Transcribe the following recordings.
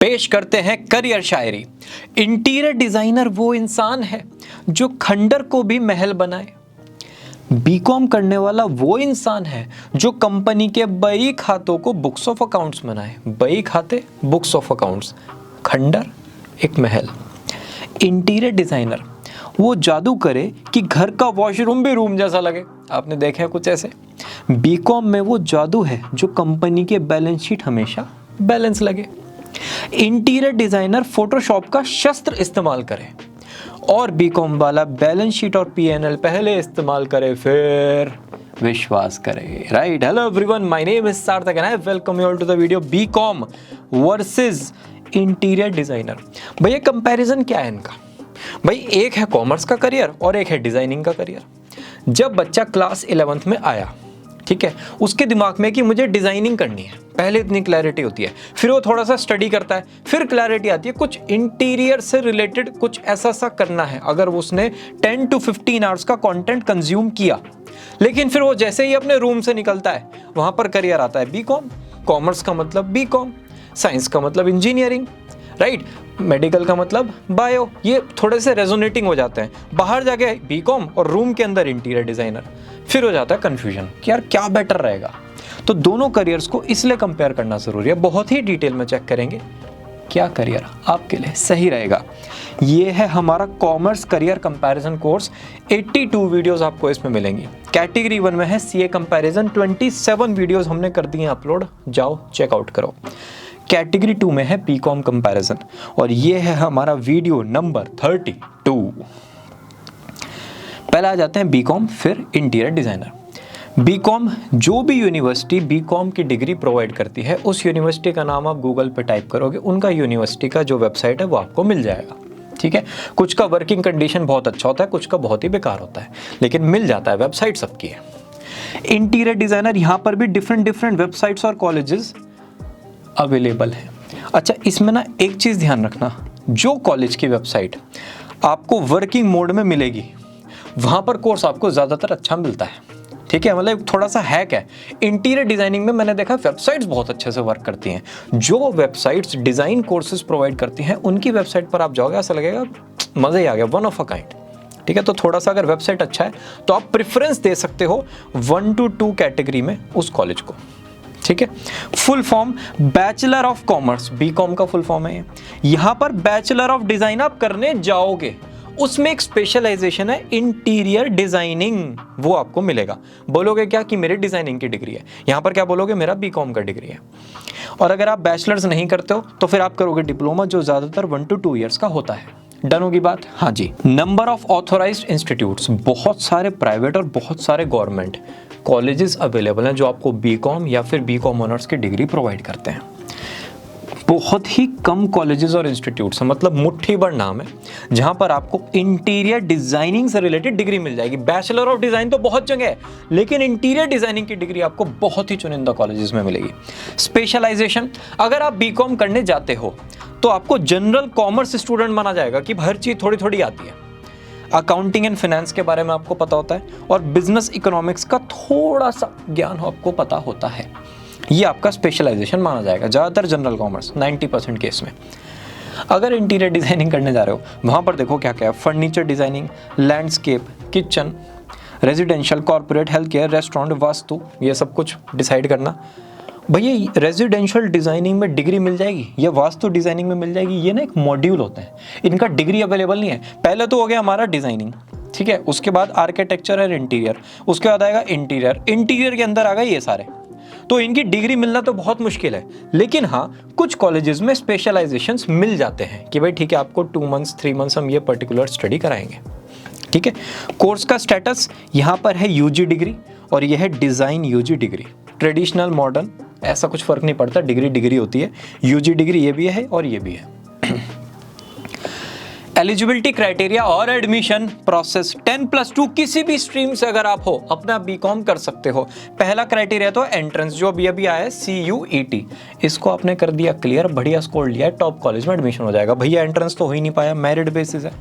पेश करते हैं करियर शायरी। इंटीरियर डिजाइनर वो इंसान है जो खंडर को भी महल बनाए। बीकॉम करने वाला वो इंसान है जो कंपनी के बई खातों को बुक्स ऑफ अकाउंट्स बनाए। बई खाते, बुक्स ऑफ अकाउंट्स, खंडर, एक महल। इंटीरियर डिजाइनर वो जादू करे कि घर का वॉशरूम भी रूम जैसा लगे। आपने देखे कुछ ऐसे। बीकॉम में वो जादू है जो कंपनी के बैलेंस शीट हमेशा बैलेंस लगे। इंटीरियर डिजाइनर फोटोशॉप का शस्त्र इस्तेमाल करे और बीकॉम वाला बैलेंस शीट और पीएनएल पहले इस्तेमाल करे फिर विश्वास करे। Right. Hello everyone, my name is Sarthak and I welcome you all to the video BCom versus interior designer. भैया कंपैरिजन क्या है इनका? भाई एक है कॉमर्स का करियर और एक है डिजाइनिंग का करियर। जब बच्चा क्लास 11th में आया, ठीक है, उसके दिमाग में कि मुझे डिजाइनिंग करनी है, पहले इतनी क्लैरिटी होती है, फिर वो थोड़ा सा स्टडी करता है, फिर क्लैरिटी आती है कुछ इंटीरियर से रिलेटेड कुछ ऐसा सा करना है। अगर उसने 10 to 15 आवर्स का कंटेंट कंज्यूम किया, लेकिन फिर वो जैसे ही अपने रूम से निकलता है वहां पर करियर आता है बीकॉम। कॉमर्स का मतलब बीकॉम, साइंस का मतलब इंजीनियरिंग, राइट, मेडिकल का मतलब बायो। ये थोड़े से रेजोनेटिंग हो जाते हैं। बाहर जाके बीकॉम और रूम के अंदर इंटीरियर डिजाइनर, फिर हो जाता है कंफ्यूजन कि यार क्या बेटर रहेगा। तो दोनों करियर्स को इसलिए कंपेयर करना जरूरी है। बहुत ही डिटेल में चेक करेंगे क्या करियर आपके लिए सही रहेगा। ये है हमारा commerce career comparison course. 82 videos आपको इसमें मिलेंगी। कैटेगरी 1 में है सीए कंपैरिजन, 27 वीडियोस हमने कर दिए अपलोड, जाओ चेकआउट करो। कैटेगरी 2 में है बीकॉम कंपैरिजन और ये है हमारा वीडियो नंबर 32। पहले आ जाते हैं बीकॉम, फिर इंटीरियर डिजाइनर। बीकॉम, जो भी यूनिवर्सिटी बीकॉम की डिग्री प्रोवाइड करती है उस यूनिवर्सिटी का नाम आप गूगल पे टाइप करोगे, उनका यूनिवर्सिटी का जो वेबसाइट है वो आपको मिल जाएगा। ठीक है, कुछ का वर्किंग कंडीशन बहुत अच्छा होता है, कुछ का बहुत ही बेकार होता है, लेकिन मिल जाता है, वेबसाइट सबकी है। इंटीरियर डिजाइनर, यहाँ पर भी डिफरेंट वेबसाइट्स और कॉलेजेस अवेलेबल है। अच्छा, इसमें ना एक चीज ध्यान रखना, जो कॉलेज की वेबसाइट आपको वर्किंग मोड में मिलेगी वहां पर कोर्स आपको ज्यादातर अच्छा मिलता है। ठीक है, मतलब थोड़ा सा हैक है। इंटीरियर डिजाइनिंग में मैंने देखा वेबसाइट्स बहुत अच्छे से वर्क करती हैं। जो वेबसाइट्स डिजाइन कोर्सेज प्रोवाइड करती हैं उनकी वेबसाइट पर आप जाओगे, ऐसा लगेगा मजा ही आ गया, वन ऑफ अ काइंड। ठीक है, तो थोड़ा सा अगर वेबसाइट अच्छा है तो आप प्रेफरेंस दे सकते हो 1 to 2 कैटेगरी में उस कॉलेज को। ठीक है, full form bachelor of commerce, BCom का फुल फॉर्म है। यहां पर बैचलर ऑफ डिजाइन आप करने जाओगे, उसमें एक स्पेशलाइजेशन है इंटीरियर डिजाइनिंग, वो आपको मिलेगा। बोलोगे क्या कि मेरी डिजाइनिंग की डिग्री है, यहां पर क्या बोलोगे मेरा बीकॉम का डिग्री है। और अगर आप बैचलर्स नहीं करते हो तो फिर आप करोगे डिप्लोमा, जो ज्यादातर 1 to 2 ईयर्स का होता है। डन होगी बात? हाँ जी। नंबर ऑफ ऑथोराइज्ड इंस्टीट्यूट्स, बहुत सारे प्राइवेट और बहुत सारे गवर्नमेंट कॉलेजेस अवेलेबल हैं जो आपको बीकॉम या फिर बीकॉम ऑनर्स की डिग्री प्रोवाइड करते हैं। बहुत ही कम कॉलेजेस और इंस्टीट्यूट्स हैं, मतलब मुट्ठी भर नाम है, जहां पर आपको इंटीरियर डिजाइनिंग से रिलेटेड डिग्री मिल जाएगी। बैचलर ऑफ डिजाइन तो बहुत जगह है, लेकिन इंटीरियर डिजाइनिंग की डिग्री आपको बहुत ही चुनिंदा कॉलेजेस में मिलेगी। स्पेशलाइजेशन, अगर आप बीकॉम करने जाते हो तो आपको जनरल कॉमर्स स्टूडेंट माना जाएगा कि हर चीज थोड़ी थोड़ी आती है। अकाउंटिंग एंड फाइनेंस के बारे में आपको पता होता है और बिजनेस इकोनॉमिक्स का थोड़ा सा ज्ञान आपको पता होता है। ये आपका स्पेशलाइजेशन माना जाएगा, ज़्यादातर जनरल कॉमर्स 90% केस में। अगर इंटीरियर डिजाइनिंग करने जा रहे हो वहाँ पर देखो क्या क्या है। Furniture designing, landscape, kitchen, residential, corporate, health care, restaurant, vastu, ये सब कुछ डिसाइड करना। भैया रेजिडेंशियल डिजाइनिंग में डिग्री मिल जाएगी या वास्तु डिजाइनिंग में मिल जाएगी, ये ना एक मॉड्यूल होते हैं, इनका डिग्री अवेलेबल नहीं है। पहले तो हो गया हमारा डिजाइनिंग, ठीक है, उसके बाद आर्किटेक्चर और इंटीरियर, उसके बाद आएगा इंटीरियर, इंटीरियर के अंदर आ गए ये सारे। तो इनकी डिग्री मिलना तो बहुत मुश्किल है, लेकिन हाँ कुछ कॉलेजेस में स्पेशलाइजेशंस मिल जाते हैं कि भाई ठीक है आपको 2 months 3 months हम ये पर्टिकुलर स्टडी कराएंगे। ठीक है, कोर्स का स्टेटस यहाँ पर है यूजी डिग्री और यह है design UG degree. Traditional modern ऐसा कुछ फर्क नहीं पड़ता, डिग्री डिग्री होती है। यूजी डिग्री ये भी है और ये भी है। एलिजिबिलिटी क्राइटेरिया और एडमिशन प्रोसेस, 10+2 किसी भी स्ट्रीम से अगर आप हो अपना बीकॉम कर सकते हो। पहला क्राइटेरिया तो एंट्रेंस, जो अभी आया है CUET, इसको आपने कर दिया क्लियर, बढ़िया स्कोर लिया है, टॉप कॉलेज में एडमिशन हो जाएगा। भैया एंट्रेंस तो हो ही नहीं पाया, मेरिट बेसिस है,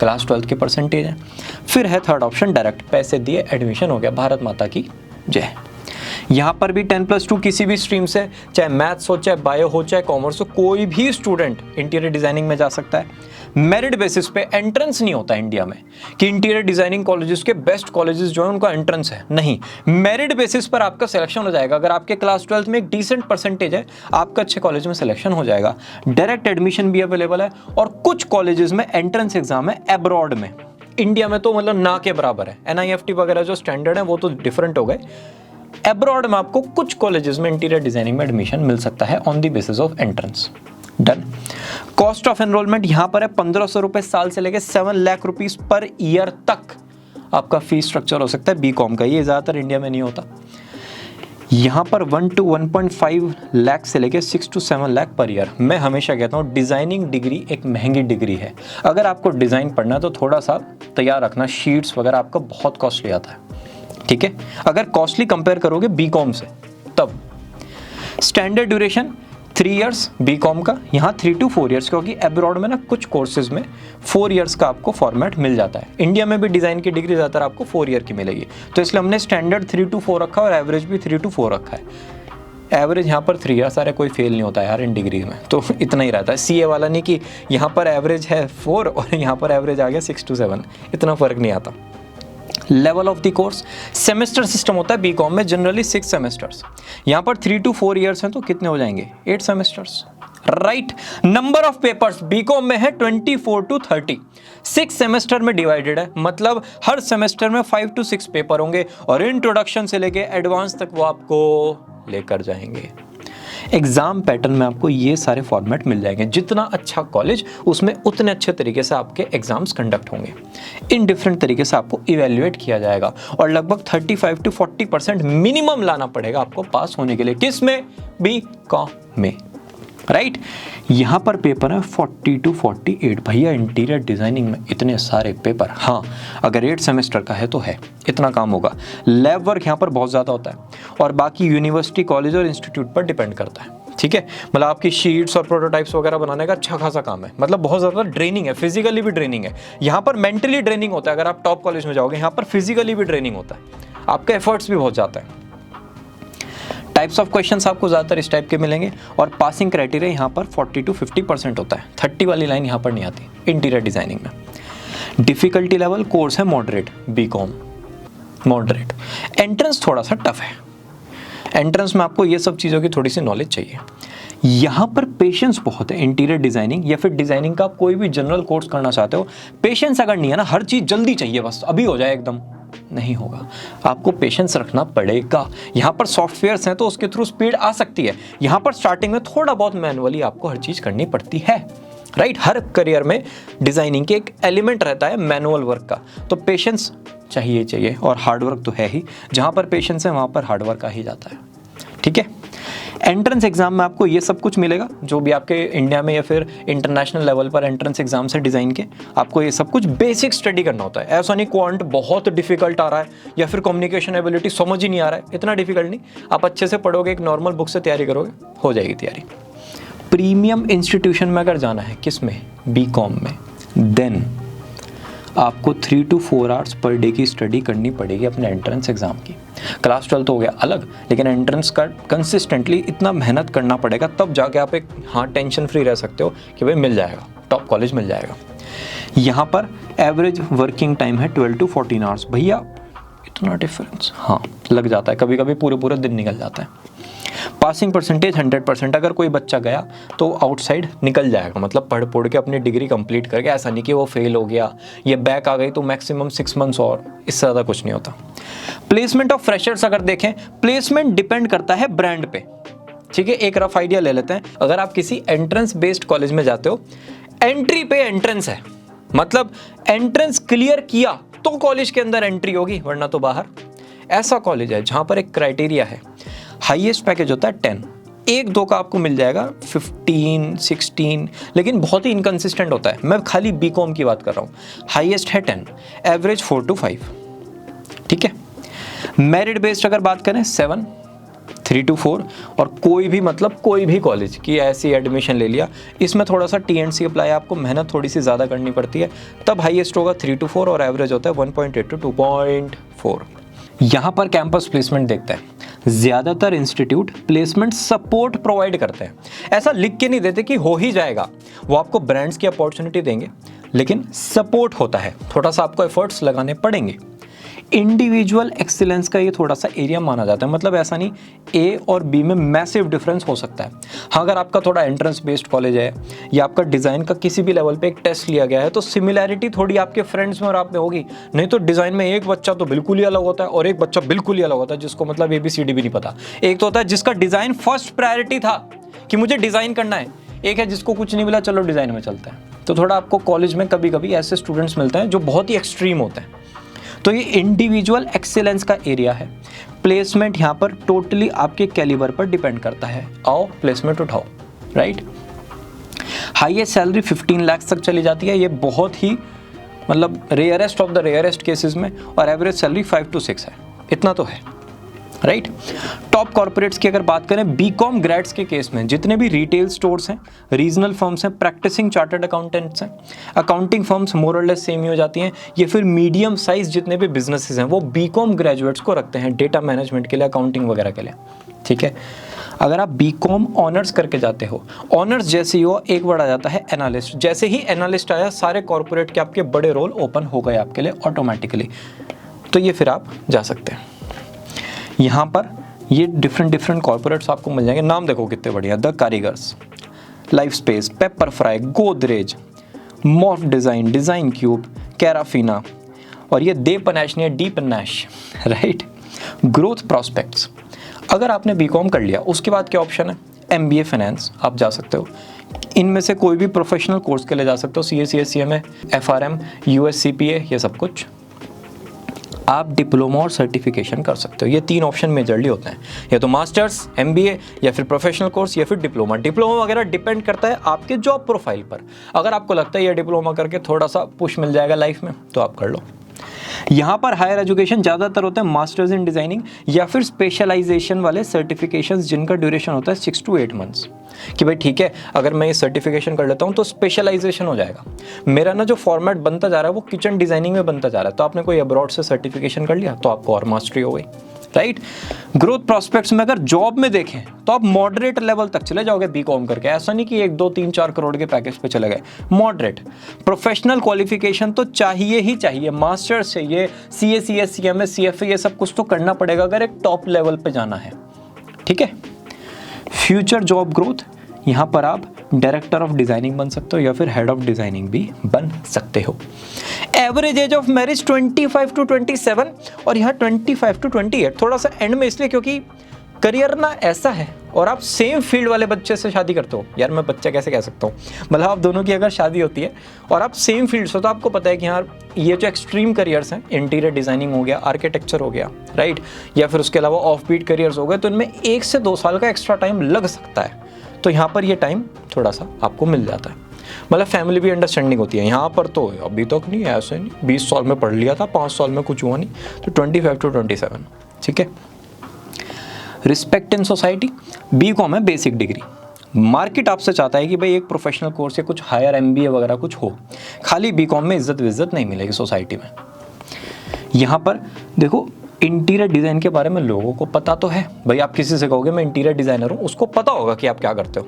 क्लास 12 के परसेंटेज है। फिर है थर्ड ऑप्शन डायरेक्ट, पैसे दिए एडमिशन हो गया, भारत माता की जय। यहाँ पर भी 10+2 किसी भी स्ट्रीम से, चाहे मैथ्स हो, चाहे बायो हो, चाहे कॉमर्स हो, कोई भी स्टूडेंट इंटीरियर डिजाइनिंग में जा सकता है। मेरिट बेसिस पे एंट्रेंस नहीं होता इंडिया में कि इंटीरियर डिजाइनिंग कॉलेजेस के बेस्ट कॉलेजेस जो है उनका एंट्रेंस है, नहीं, मेरिट बेसिस पर आपका सिलेक्शन हो जाएगा। अगर आपके क्लास 12 में एक डिसेंट परसेंटेज है, आपका अच्छे कॉलेज में सिलेक्शन हो जाएगा। डायरेक्ट एडमिशन भी अवेलेबल है, और कुछ कॉलेजेस में एंट्रेंस एग्जाम है अब्रॉड में। इंडिया में तो मतलब ना के बराबर है, NIFT वगैरह जो स्टैंडर्ड है वो तो डिफरेंट हो गए। अब्रॉड में आपको कुछ कॉलेजेस में इंटीरियर डिजाइनिंग में एडमिशन मिल सकता है on the basis of entrance. Done. Cost of enrolment यहां पर है 1500 रुपए साल से लेकर 7 लाख रुपीस पर ईयर तक आपका फीस स्ट्रक्चर हो सकता है बीकॉम का। ये ज्यादातर इंडिया में नहीं होता। यहां पर 1 to 1.5 लाख से लेकर 6 to 7 लाख पर ईयर। मैं हमेशा कहता हूं डिजाइनिंग डिग्री एक महंगी डिग्री है। अगर आपको डिजाइन पढ़ना है तो थोड़ा सा तैयार रखना, शीट्स वगैरह आपका बहुत कॉस्टली आता है, ठीक है, अगर कॉस्टली कंपेयर करोगे बीकॉम से तब। स्टैंडर्ड ड्यूरेशन 3 इयर्स बीकॉम का, यहाँ 3 to 4 इयर्स, क्योंकि अब्रॉड में ना कुछ कोर्सेज में 4 इयर्स का आपको फॉर्मेट मिल जाता है। इंडिया में भी डिज़ाइन की डिग्री ज़्यादातर आपको 4 ईयर की मिलेगी, तो इसलिए हमने स्टैंडर्ड 3 to 4 रखा और एवरेज भी 3 to 4 रखा है। एवरेज यहाँ पर 3 इयर्स, सारे कोई फेल नहीं होता है यार इन डिग्री में, तो इतना ही रहता है। CA वाला नहीं कि यहाँ पर एवरेज है 4 और यहाँ पर एवरेज आ गया 6 to 7, इतना फ़र्क नहीं आता। Level of the course, semester system होता है बीकॉम में, जनरली 6 सेमेस्टर्स। यहाँ पर 3 to 4 इयर्स हैं तो कितने हो जाएंगे, 8 semesters, right. Number of papers BCom में है 24 to 30, 6 सेमेस्टर में डिवाइडेड है, मतलब हर सेमेस्टर में 5 to 6 पेपर होंगे, और इंट्रोडक्शन से लेके एडवांस तक वो आपको लेकर जाएंगे। एग्जाम पैटर्न में आपको ये सारे फॉर्मेट मिल जाएंगे। जितना अच्छा कॉलेज उसमें उतने अच्छे तरीके से आपके एग्जाम्स कंडक्ट होंगे। इन डिफरेंट तरीके से आपको इवेल्युएट किया जाएगा, और लगभग 35 to 40% मिनिमम लाना पड़ेगा आपको पास होने के लिए। किस में, बीकॉम में, राइट। यहाँ पर पेपर है 40 to 48। भैया इंटीरियर डिजाइनिंग में इतने सारे पेपर, हाँ अगर 8 सेमेस्टर का है तो है, इतना काम होगा। लैब वर्क यहाँ पर बहुत ज़्यादा होता है, और बाकी यूनिवर्सिटी, कॉलेज और इंस्टीट्यूट पर डिपेंड करता है, ठीक है। मतलब आपकी शीट्स और प्रोटोटाइप्स वगैरह बनाने का अच्छा खासा काम है, मतलब बहुत ज़्यादा ड्रेनिंग है, फिजिकली भी ड्रेनिंग है। यहाँ पर मेंटली ड्रेनिंग होता है, अगर आप टॉप कॉलेज में जाओगे, यहाँ पर फिजिकली भी ड्रेनिंग होता है, आपका एफर्ट्स भी बहुत जाता है। टाइप्स ऑफ क्वेश्चंस आपको ज़्यादातर इस टाइप के मिलेंगे, और पासिंग क्राइटेरिया यहाँ पर 40 to 50% होता है। 30 वाली लाइन यहाँ पर नहीं आती इंटीरियर डिजाइनिंग में। डिफिकल्टी लेवल कोर्स है मॉडरेट, बीकॉम मॉडरेट। एंट्रेंस थोड़ा सा टफ है, एंट्रेंस में आपको ये सब चीज़ों की थोड़ी सी नॉलेज चाहिए। यहाँ पर पेशेंस बहुत है। इंटीरियर डिजाइनिंग या फिर डिजाइनिंग का आप कोई भी जनरल कोर्स करना चाहते हो, पेशेंस अगर नहीं है ना, हर चीज़ जल्दी चाहिए, बस अभी हो जाए एकदम, नहीं होगा। आपको पेशेंस रखना पड़ेगा। यहाँ पर सॉफ्टवेयर्स हैं तो उसके थ्रू स्पीड आ सकती है। यहाँ पर स्टार्टिंग में थोड़ा बहुत मैनुअली आपको हर चीज़ करनी पड़ती है, राइट। हर करियर में डिजाइनिंग के एक एलिमेंट रहता है मैनुअल वर्क का, तो पेशेंस चाहिए, और हार्डवर्क तो है ही। जहाँ पर पेशेंस है वहाँ पर हार्डवर्क आ ही जाता है, ठीक है। एंट्रेंस एग्जाम में आपको ये सब कुछ मिलेगा, जो भी आपके इंडिया में या फिर इंटरनेशनल लेवल पर एंट्रेंस एग्जाम्स है डिज़ाइन के, आपको ये सब कुछ बेसिक स्टडी करना होता है। ऐसा नहीं क्वांट बहुत डिफिकल्ट आ रहा है, या फिर कम्युनिकेशन एबिलिटी समझ ही नहीं आ रहा है, इतना डिफिकल्ट नहीं। आप अच्छे से पढ़ोगे, एक नॉर्मल बुक से तैयारी करोगे, हो जाएगी तैयारी। प्रीमियम इंस्टीट्यूशन में अगर जाना है, किस में, बीकॉम में, देन आपको 3 to 4 आवर्स पर डे की स्टडी करनी पड़ेगी अपने एंट्रेंस एग्जाम की। क्लास 12 तो हो गया अलग, लेकिन एंट्रेंस का कंसिस्टेंटली इतना मेहनत करना पड़ेगा, तब जाके आप एक टेंशन फ्री रह सकते हो कि भाई मिल जाएगा, टॉप कॉलेज मिल जाएगा। यहाँ पर एवरेज वर्किंग टाइम है 12 to 14 आवर्स। भैया इतना डिफरेंस, हाँ लग जाता है, कभी कभी पूरे दिन निकल जाता है। Passing percentage 100%। अगर कोई बच्चा गया तो आउटसाइड निकल जाएगा, मतलब पढ़ के अपनी डिग्री कंप्लीट करके। ऐसा नहीं कि वो फेल हो गया, ये बैक आ गई तो मैक्सिमम 6 months, और इससे ज़्यादा कुछ नहीं होता। प्लेसमेंट ऑफ फ्रेशर्स अगर देखें, प्लेसमेंट डिपेंड करता है ब्रांड पे, ठीक है। एक रफ आइडिया ले लेते हैं। अगर आप किसी एंट्रेंस बेस्ड कॉलेज में जाते हो, एंट्री पे एंट्रेंस है, मतलब एंट्रेंस क्लियर किया तो कॉलेज के अंदर एंट्री होगी, वरना तो बाहर। ऐसा कॉलेज है जहाँ पर एक क्राइटेरिया है, हाईएस्ट पैकेज होता है 10, 1-2 का आपको मिल जाएगा 15, 16, लेकिन बहुत ही इनकंसिस्टेंट होता है। मैं खाली बीकॉम की बात कर रहा हूँ। हाईएस्ट है 10, एवरेज 4 to 5, ठीक है। मेरिट बेस्ड अगर बात करें 7, 3 to 4, और कोई भी मतलब कोई भी कॉलेज की ऐसी एडमिशन ले लिया, इसमें थोड़ा सा TNC अप्लाई, आपको मेहनत थोड़ी सी ज़्यादा करनी पड़ती है, तब हाईएस्ट होगा 3 to 4, और एवरेज होता है 1.8 to 2.4। यहाँ पर कैंपस प्लेसमेंट देखते हैं। ज़्यादातर इंस्टीट्यूट प्लेसमेंट सपोर्ट प्रोवाइड करते हैं। ऐसा लिख के नहीं देते कि हो ही जाएगा, वो आपको ब्रांड्स की अपॉर्चुनिटी देंगे, लेकिन सपोर्ट होता है, थोड़ा सा आपको एफर्ट्स लगाने पड़ेंगे। इंडिविजुअल एक्सीलेंस का ये थोड़ा सा एरिया माना जाता है, मतलब ऐसा नहीं ए और बी में मैसिव डिफरेंस हो सकता है। हाँ, अगर आपका थोड़ा एंट्रेंस बेस्ड कॉलेज है या आपका डिज़ाइन का किसी भी लेवल पे एक टेस्ट लिया गया है तो सिमिलैरिटी थोड़ी आपके फ्रेंड्स में और आप में होगी। नहीं तो डिज़ाइन में एक बच्चा तो बिल्कुल ही अलग होता है और एक बच्चा बिल्कुल ही अलग होता है जिसको मतलब ABCD भी नहीं पता। एक तो होता है जिसका डिज़ाइन फर्स्ट प्रायोरिटी था कि मुझे डिज़ाइन करना है, एक है जिसको कुछ नहीं मिला चलो डिज़ाइन में चलता है। तो थोड़ा आपको कॉलेज में कभी कभी ऐसे स्टूडेंट्स मिलते हैं जो बहुत ही एक्सट्रीम होते हैं। तो ये इंडिविजुअल एक्सीलेंस का एरिया है। प्लेसमेंट यहाँ पर टोटली आपके कैलिबर पर डिपेंड करता है। आओ प्लेसमेंट उठाओ, राइट। हाईएस्ट सैलरी 15 लाख तक चली जाती है, ये बहुत ही मतलब rarest of the rarest cases में, और एवरेज सैलरी 5 to 6 है, इतना तो है, राइट। टॉप कॉर्पोरेट्स की अगर बात करें बीकॉम ग्रेड्स के केस में, जितने भी रिटेल स्टोर्स हैं, रीजनल फर्म्स हैं, प्रैक्टिसिंग चार्टर्ड अकाउंटेंट्स हैं, अकाउंटिंग फर्म्स मोर और लेस सेम ही हो जाती हैं, ये फिर मीडियम साइज जितने भी बिजनेसेस हैं वो बीकॉम ग्रेजुएट्स को रखते हैं डेटा मैनेजमेंट के लिए, अकाउंटिंग वगैरह के लिए, ठीक है। अगर आप बीकॉम ऑनर्स करके जाते हो, ऑनर्स जैसे ही हो एक वर्ड आ जाता है एनालिस्ट। जैसे ही एनालिस्ट आया सारे कॉर्पोरेट के आपके बड़े रोल ओपन हो गए आपके लिए ऑटोमेटिकली, तो ये फिर आप जा सकते हैं। यहाँ पर ये डिफरेंट कॉर्पोरेट्स आपको मिल जाएंगे, नाम देखो कितने बढ़िया, the Karigars, Life Space, Pepperfry, Godrej, Morph Design, Design Cube, कैराफीना, और ये the Panache D Panache, right. Growth prospects, अगर आपने बीकॉम कर लिया उसके बाद क्या ऑप्शन है, MBA फाइनेंस आप जा सकते हो, इनमें से कोई भी प्रोफेशनल कोर्स के लिए जा सकते हो, CA CSCMA FRM US CPA, ये सब कुछ। आप डिप्लोमा और सर्टिफिकेशन कर सकते हो, ये 3 ऑप्शन मेजरली होते हैं, या तो मास्टर्स, MBA, या फिर प्रोफेशनल कोर्स, या फिर डिप्लोमा। डिप्लोमा वगैरह डिपेंड करता है आपके जॉब प्रोफाइल पर। अगर आपको लगता है ये डिप्लोमा करके थोड़ा सा पुश मिल जाएगा लाइफ में तो आप कर लो। यहाँ पर हायर एजुकेशन ज़्यादातर होता है मास्टर्स इन डिज़ाइनिंग या फिर स्पेशलाइजेशन वाले सर्टिफिकेशंस जिनका ड्यूरेशन होता है 6 to 8 months, कि भाई ठीक है अगर मैं ये सर्टिफिकेशन कर लेता हूँ तो स्पेशलाइजेशन हो जाएगा। मेरा ना जो फॉर्मेट बनता जा रहा है वो किचन डिज़ाइनिंग में बनता जा रहा है, तो आपने कोई अब्रॉड से सर्टिफिकेशन कर लिया तो आपको और मास्टरी हो गई, राइट। ग्रोथ प्रॉस्पेक्ट्स में अगर जॉब में देखें तो आप मॉडरेट लेवल तक चले जाओगे बीकॉम करके, ऐसा नहीं कि 1 2 3 4 करोड़ के पैकेज पे चले गए, मॉडरेट। प्रोफेशनल क्वालिफिकेशन तो चाहिए ही चाहिए, मास्टर्स चाहिए, CA CSCMA CFA, ये सब कुछ तो करना पड़ेगा अगर एक टॉप लेवल पे जाना है, ठीक है। फ्यूचर जॉब ग्रोथ, यहाँ पर आप डायरेक्टर ऑफ डिज़ाइनिंग बन सकते हो या फिर हेड ऑफ डिज़ाइनिंग भी बन सकते हो। Average age of marriage 25 to 27 और यहाँ 25 to 28, थोड़ा सा एंड में इसलिए क्योंकि करियर ना ऐसा है, और आप सेम फील्ड वाले बच्चे से शादी करते हो, यार मैं बच्चा कैसे कह सकता हूँ, मतलब आप दोनों की अगर शादी होती है और आप सेम फील्ड से, तो आपको पता है कि यार ये जो एक्सट्रीम करियर्स हैं, इंटीरियर डिज़ाइनिंग हो गया, आर्किटेक्चर हो गया, राइट, या फिर उसके अलावा ऑफ बीट करियर्स हो गए, तो इनमें 1 से 2 साल का एक्स्ट्रा टाइम लग सकता है, तो यहाँ पर ये टाइम थोड़ा सा आपको मिल जाता है, मतलब फैमिली भी अंडरस्टैंडिंग होती है। यहाँ पर तो अभी तक नहीं, ऐसे नहीं 20 साल में पढ़ लिया था, 5 साल में कुछ हुआ नहीं, तो 25 to 27, ठीक है। रिस्पेक्ट इन सोसाइटी, बीकॉम है बेसिक डिग्री, मार्केट आपसे चाहता है कि भाई एक प्रोफेशनल कोर्स या कुछ हायर MBA वगैरह कुछ हो, खाली बीकॉम में इज्जत विज्जत नहीं मिलेगी सोसाइटी में। यहाँ पर देखो इंटीरियर डिज़ाइन के बारे में लोगों को पता तो है, भाई आप किसी से कहोगे मैं इंटीरियर डिज़ाइनर हूँ, उसको पता होगा कि आप क्या करते हो।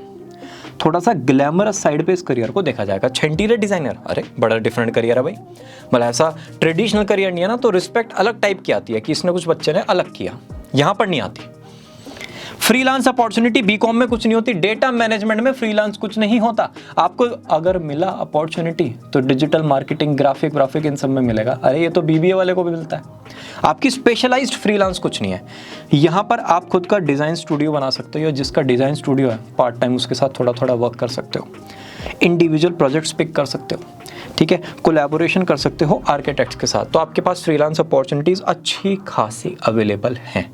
थोड़ा सा ग्लैमरस साइड पे इस करियर को देखा जाएगा। इंटीरियर डिज़ाइनर, अरे बड़ा डिफरेंट करियर है भाई, मतलब ऐसा ट्रेडिशनल करियर नहीं है ना, तो रिस्पेक्ट अलग टाइप की आती है कि इसने कुछ बच्चे ने अलग किया, यहाँ पर नहीं आती। फ्रीलांस अपॉर्चुनिटी बीकॉम में कुछ नहीं होती, डेटा मैनेजमेंट में फ्रीलांस कुछ नहीं होता। आपको अगर मिला अपॉर्चुनिटी तो डिजिटल मार्केटिंग, ग्राफिक इन सब में मिलेगा। अरे ये तो BBA वाले को भी मिलता है। आपकी स्पेशलाइज्ड फ्रीलांस कुछ नहीं है। यहाँ पर आप खुद का डिज़ाइन स्टूडियो बना सकते हो, जिसका डिज़ाइन स्टूडियो है पार्ट टाइम उसके साथ थोड़ा थोड़ा वर्क कर सकते हो, इंडिविजुअल प्रोजेक्ट्स पिक कर सकते हो, ठीक है, कोलैबोरेशन कर सकते हो आर्किटेक्ट्स के साथ। तो आपके पास फ्रीलांस अपॉर्चुनिटीज़ अच्छी खासी अवेलेबल हैं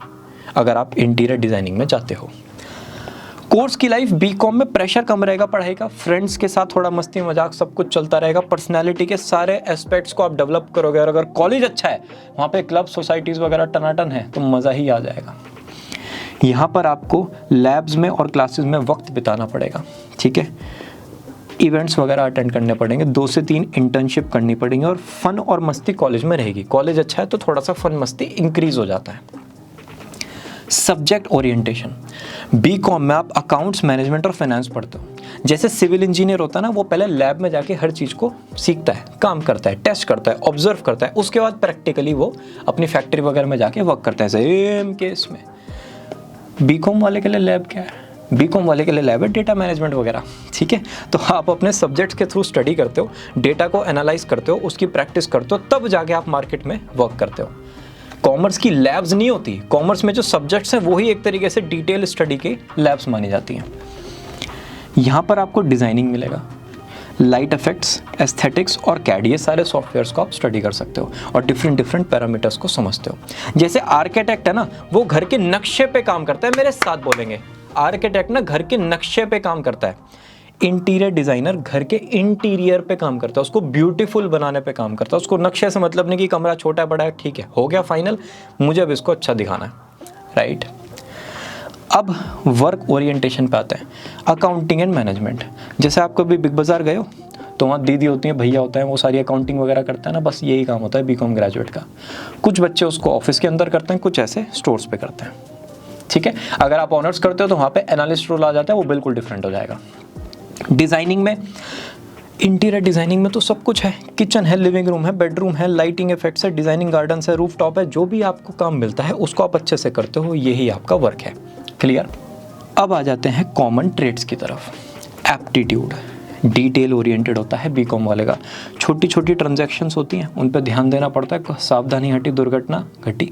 अगर आप इंटीरियर डिज़ाइनिंग में जाते हो। कोर्स की लाइफ बीकॉम में प्रेशर कम रहेगा पढ़ाई का, फ्रेंड्स के साथ थोड़ा मस्ती मजाक सब कुछ चलता रहेगा, पर्सनालिटी के सारे एस्पेक्ट्स को आप डेवलप करोगे, और अगर कॉलेज अच्छा है वहाँ पे क्लब सोसाइटीज़ वगैरह टनाटन है तो मज़ा ही आ जाएगा। यहाँ पर आपको लैब्स में और क्लासेस में वक्त बिताना पड़ेगा, ठीक है, इवेंट्स वगैरह अटेंड करने पड़ेंगे, 2 से 3 इंटर्नशिप करनी पड़ेंगी, और फन और मस्ती कॉलेज में रहेगी। कॉलेज अच्छा है तो थोड़ा सा फन मस्ती इंक्रीज हो जाता है। सब्जेक्ट ओरिएंटेशन, बीकॉम में आप अकाउंट्स, मैनेजमेंट और फाइनेंस पढ़ते हो। जैसे सिविल इंजीनियर होता है ना, वो पहले लैब में जाके हर चीज़ को सीखता है, काम करता है, टेस्ट करता है, ऑब्जर्व करता है, उसके बाद प्रैक्टिकली वो अपनी फैक्ट्री वगैरह में जाके वर्क करता है। सेम केस में बीकॉम वाले के लिए लैब क्या है? बीकॉम वाले के लिए लैब है डेटा मैनेजमेंट वगैरह, ठीक है। तो आप अपने सब्जेक्ट्स के थ्रू स्टडी करते हो, डेटा को एनालाइज करते हो, उसकी प्रैक्टिस करते हो, तब जाके आप मार्केट में वर्क करते हो। कॉमर्स की लैब्स नहीं होती, कॉमर्स में जो सब्जेक्ट्स हैं वही एक तरीके से डिटेल स्टडी के लैब्स मानी जाती हैं। यहाँ पर आपको डिज़ाइनिंग मिलेगा, लाइट इफेक्ट्स, एस्थेटिक्स और कैड, ये सारे सॉफ्टवेयर्स को आप स्टडी कर सकते हो और डिफरेंट पैरामीटर्स को समझते हो। जैसे आर्किटेक्ट है ना, वो घर के नक्शे पे काम करता है, मेरे साथ बोलेंगे, आर्किटेक्ट ना घर के नक्शे पे काम करता है। इंटीरियर डिज़ाइनर घर के इंटीरियर पे काम करता है, उसको ब्यूटीफुल बनाने पे काम करता है। उसको नक्शे से मतलब नहीं कि कमरा छोटा है बड़ा है, ठीक है हो गया फाइनल, मुझे अब इसको अच्छा दिखाना है, राइट। अब वर्क ओरिएंटेशन पे आते हैं, अकाउंटिंग एंड मैनेजमेंट। जैसे आप कभी बिग बाज़ार गए हो तो वहाँ दीदी होती हैं, भैया होता है, वो सारी अकाउंटिंग वगैरह करता है ना, बस यही काम होता है बीकॉम ग्रेजुएट का। कुछ बच्चे उसको ऑफिस के अंदर करते हैं, कुछ ऐसे स्टोर्स पे करते हैं, ठीक है। अगर आप ऑनर्स करते हो तो वहाँ पे एनालिस्ट रोल आ जाता है, वो बिल्कुल डिफरेंट हो जाएगा। डिज़ाइनिंग में, इंटीरियर डिज़ाइनिंग में तो सब कुछ है, किचन है, लिविंग रूम है, बेडरूम है, लाइटिंग इफेक्ट्स है, डिज़ाइनिंग गार्डन्स है, रूफ टॉप है, जो भी आपको काम मिलता है उसको आप अच्छे से करते हो, यही आपका वर्क है। क्लियर। अब आ जाते हैं कॉमन ट्रेड्स की तरफ। एप्टीट्यूड डिटेल ओरिएंटेड होता है बीकॉम वाले का। छोटी छोटी ट्रांजैक्शंस होती हैं, उन पर ध्यान देना पड़ता है, सावधानी हटी दुर्घटना घटी।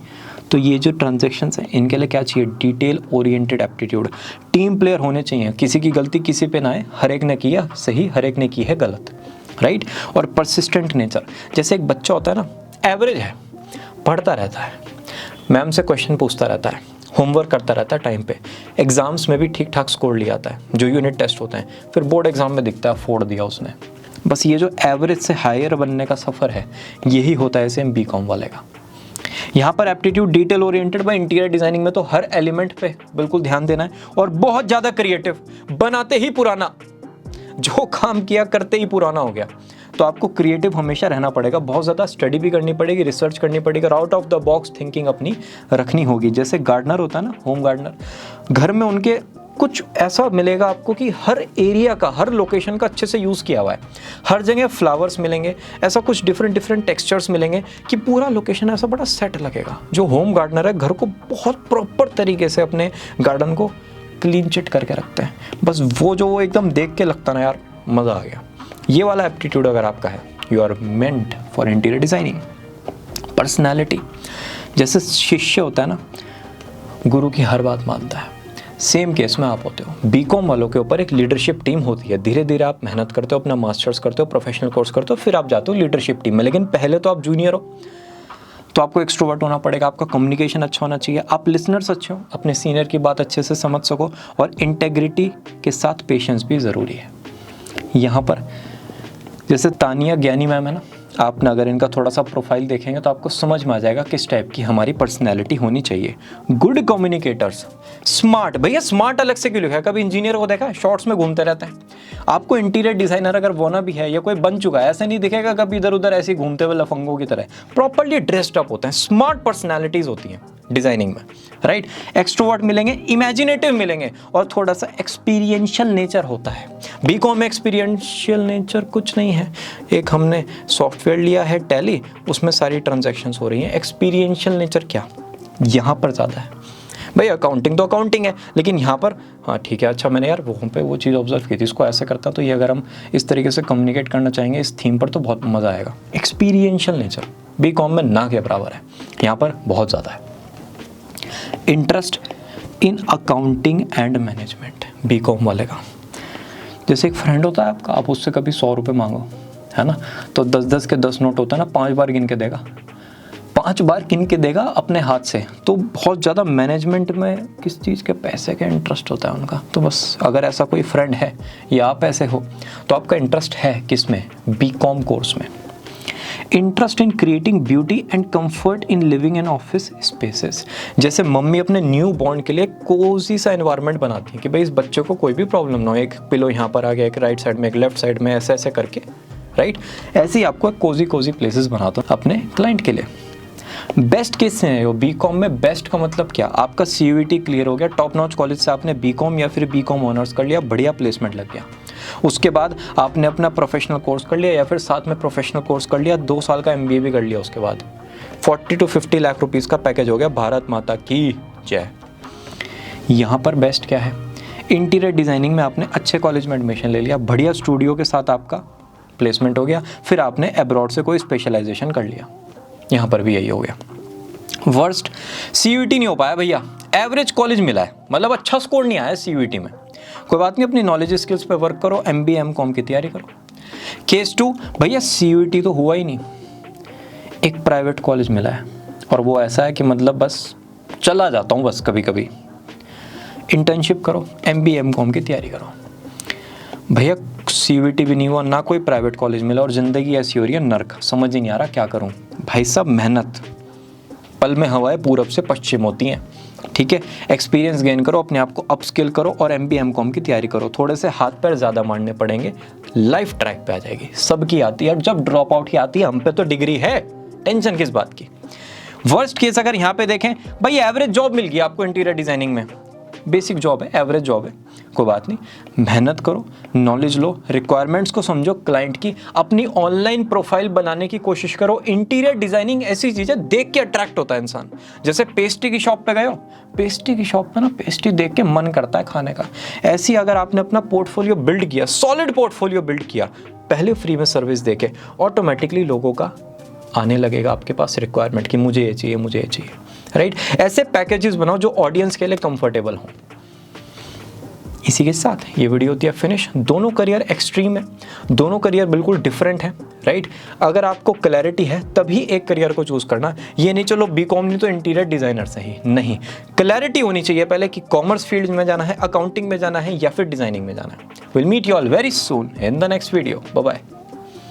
तो ये जो ट्रांजैक्शंस हैं इनके लिए क्या चाहिए? Detail oriented aptitude. Team player होने चाहिए, किसी की गलती किसी पे ना आए, हर एक ने किया सही, हर एक ने की है गलत, राइट। और परसिस्टेंट नेचर, जैसे एक बच्चा होता है ना, एवरेज है, पढ़ता रहता है, मैम से क्वेश्चन पूछता रहता है, होमवर्क करता रहता है टाइम पे, एग्जाम्स में भी ठीक ठाक स्कोर लिया आता है, जो यूनिट टेस्ट होते हैं, फिर बोर्ड एग्जाम में दिखता है फोड़ दिया उसने। बस ये जो एवरेज से हायर बनने का सफ़र है, यही होता है सेम बीकॉम वाले का। यहाँ पर aptitude detail oriented bye interior designing में तो हर एलिमेंट पे बिल्कुल ध्यान देना है, और बहुत ज़्यादा क्रिएटिव, बनाते ही पुराना, जो काम किया करते ही पुराना हो गया। तो आपको क्रिएटिव हमेशा रहना पड़ेगा, बहुत ज़्यादा स्टडी भी करनी पड़ेगी, रिसर्च करनी पड़ेगी, out of the box thinking अपनी रखनी होगी। जैसे गार्डनर होता है ना, होम गार्डनर, घर में उनके कुछ ऐसा मिलेगा आपको कि हर एरिया का, हर लोकेशन का अच्छे से यूज़ किया हुआ है, हर जगह फ्लावर्स मिलेंगे, ऐसा कुछ डिफरेंट टेक्सचर्स मिलेंगे कि पूरा लोकेशन ऐसा बड़ा सेट लगेगा। जो होम गार्डनर है घर को बहुत प्रॉपर तरीके से अपने गार्डन को क्लीन चिट करके रखते हैं, बस वो एकदम देख के लगता ना यार मज़ा आ गया। ये वाला एप्टीट्यूड अगर आपका है, you are meant for interior designing. Personality, जैसे शिष्य होता है ना, गुरु की हर बात मानता है, सेम केस में आप होते हो। बीकॉम वालों के ऊपर एक लीडरशिप टीम होती है, धीरे धीरे आप मेहनत करते हो, अपना मास्टर्स करते हो, प्रोफेशनल कोर्स करते हो, फिर आप जाते हो लीडरशिप टीम में। लेकिन पहले तो आप जूनियर हो, तो आपको एक्सट्रोवर्ट होना पड़ेगा, आपका कम्युनिकेशन अच्छा होना चाहिए, आप लिसनर्स अच्छे हो, अपने सीनियर की बात अच्छे से समझ सको, और इंटेग्रिटी के साथ पेशेंस भी ज़रूरी है। यहाँ पर जैसे तानिया ज्ञानी मैम है ना, आपने अगर इनका थोड़ा सा प्रोफाइल देखेंगे तो आपको समझ में आ जाएगा किस टाइप की हमारी पर्सनैलिटी होनी चाहिए। गुड कम्युनिकेटर्स, स्मार्ट, भैया स्मार्ट अलग से क्यों लिखा है? कभी इंजीनियर को देखा है शॉर्ट्स में घूमते रहते हैं? आपको इंटीरियर डिजाइनर अगर वो ना भी है या कोई बन चुका है, ऐसा नहीं दिखेगा कभी इधर उधर ऐसे घूमते हुए लफंगों की तरह, प्रॉपर्ली ड्रेस्ड अप होते हैं, स्मार्ट पर्सनैलिटीज होती हैं डिजाइनिंग में, राइट। एक्सट्रोवर्ट मिलेंगे, इमेजिनेटिव मिलेंगे, और थोड़ा सा एक्सपीरियंशियल नेचर होता है। बीकॉम में एक्सपीरियंशियल नेचर कुछ नहीं है, एक हमने सॉफ्टवेयर लिया है टैली, उसमें सारी ट्रांजैक्शंस हो रही हैं। एक्सपीरियंशियल नेचर क्या यहाँ पर ज़्यादा है। भाई अकाउंटिंग तो अकाउंटिंग है, लेकिन यहाँ पर हाँ ठीक है, अच्छा मैंने यार वहाँ पे वो चीज़ ऑब्जर्व की थी, इसको ऐसे करता, तो ये अगर हम इस तरीके से कम्युनिकेट करना चाहेंगे इस थीम पर तो बहुत मज़ा आएगा। एक्सपीरियंशियल नेचर बीकॉम में ना के बराबर है, यहाँ पर बहुत ज़्यादा है। Interest in accounting and management BCom वाले का, जैसे एक फ्रेंड होता है आपका, आप उससे कभी 100 रुपये मांगो, है ना, तो 10-10 के 10 नोट होता है ना, 5 बार गिन के देगा, 5 बार गिन के देगा अपने हाथ से। तो बहुत ज़्यादा मैनेजमेंट में किस चीज़ के, पैसे का इंटरेस्ट होता है उनका। तो बस अगर ऐसा कोई फ्रेंड है या आप ऐसे हो तो आपका इंटरेस्ट है किस में? बीकॉम कोर्स में। Interest in creating beauty and comfort in living in office spaces, जैसे मम्मी अपने न्यू बॉर्न के लिए कोजी सा एनवायरनमेंट बनाती है कि भाई इस बच्चे को कोई भी प्रॉब्लम ना हो, एक पिलो यहाँ पर आ गया, एक राइट साइड में, एक लेफ्ट साइड में, ऐसे ऐसे करके, राइट। ऐसे ही आपको कोजी प्लेसेस बनाता हूँ अपने क्लाइंट के लिए। बेस्ट किस सिनेरियो, बीकॉम में बेस्ट का मतलब क्या, आपका सीयूईटी क्लियर हो गया, टॉप नॉच कॉलेज से आपने बीकॉम या फिर बीकॉम ऑनर्स कर लिया, बढ़िया प्लेसमेंट लग गया, उसके बाद आपने अपना प्रोफेशनल कोर्स कर लिया या फिर साथ में प्रोफेशनल कोर्स कर लिया, 2 साल का एमबीए भी कर लिया, उसके बाद 40 to 50 लाख रुपीज़ का पैकेज हो गया, भारत माता की जय। यहाँ पर बेस्ट क्या है, इंटीरियर डिज़ाइनिंग में आपने अच्छे कॉलेज में एडमिशन ले लिया, बढ़िया स्टूडियो के साथ आपका प्लेसमेंट हो गया, फिर आपने अब्रॉड से कोई स्पेशलाइजेशन कर लिया, यहाँ पर भी यही हो गया। वर्स्ट, सीयूईटी नहीं हो पाया भैया, एवरेज कॉलेज मिला है, मतलब अच्छा स्कोर नहीं आया सीयूईटी में, कोई बात नहीं, अपनी नॉलेज स्किल्स पे वर्क करो, एमबीए एमकॉम की तैयारी करो। केस 2, भैया सीयूईटी तो हुआ ही नहीं, एक प्राइवेट कॉलेज मिला है और वो ऐसा है कि मतलब बस चला जाता हूँ बस कभी कभी, इंटर्नशिप करो, एमबीए एमकॉम की तैयारी करो। भैया सीयूईटी भी नहीं हुआ, ना कोई प्राइवेट कॉलेज मिला और ज़िंदगी ऐसी हो रही है नर्क, समझ ही नहीं आ रहा क्या करूँ। भाई साहब मेहनत, पल में हवाएं पूरब से पश्चिम होती हैं, ठीक है, एक्सपीरियंस गेन करो, अपने आप को अपस्किल करो और एमबीए एमकॉम की तैयारी करो, थोड़े से हाथ पैर ज़्यादा मारने पड़ेंगे, लाइफ ट्रैक पे आ जाएगी, सबकी आती है, जब ड्रॉप आउट की आती है, हम पे तो डिग्री है, टेंशन किस बात की। वर्स्ट केस अगर यहाँ पे देखें, भाई एवरेज जॉब मिल गई आपको इंटीरियर डिजाइनिंग में, बेसिक जॉब है, एवरेज जॉब है, कोई बात नहीं, मेहनत करो, नॉलेज लो, रिक्वायरमेंट्स को समझो क्लाइंट की, अपनी ऑनलाइन प्रोफाइल बनाने की कोशिश करो। इंटीरियर डिजाइनिंग ऐसी चीज़ है, देख के अट्रैक्ट होता है इंसान, जैसे पेस्ट्री की शॉप पे गए हो, पेस्ट्री की शॉप पे ना पेस्ट्री देख के मन करता है खाने का, ऐसी अगर आपने अपना पोर्टफोलियो बिल्ड किया, सॉलिड पोर्टफोलियो बिल्ड किया, पहले फ्री में सर्विस देके, ऑटोमेटिकली लोगों का आने लगेगा आपके पास रिक्वायरमेंट कि मुझे ये चाहिए, मुझे ये चाहिए, राइट। ऐसे पैकेजेस बनाओ जो ऑडियंस के लिए कंफर्टेबल हो। इसी के साथ ये वीडियो होती है फिनिश। दोनों करियर एक्सट्रीम है, दोनों करियर बिल्कुल डिफरेंट है, राइट। अगर आपको क्लैरिटी है तभी एक करियर को चूज करना, ये नहीं चलो बीकॉम नहीं तो इंटीरियर डिजाइनर सही, नहीं, क्लैरिटी होनी चाहिए पहले कि कॉमर्स फील्ड में जाना है, अकाउंटिंग में जाना है या फिर डिजाइनिंग में जाना है। Will meet you all very soon in the next video, bye bye.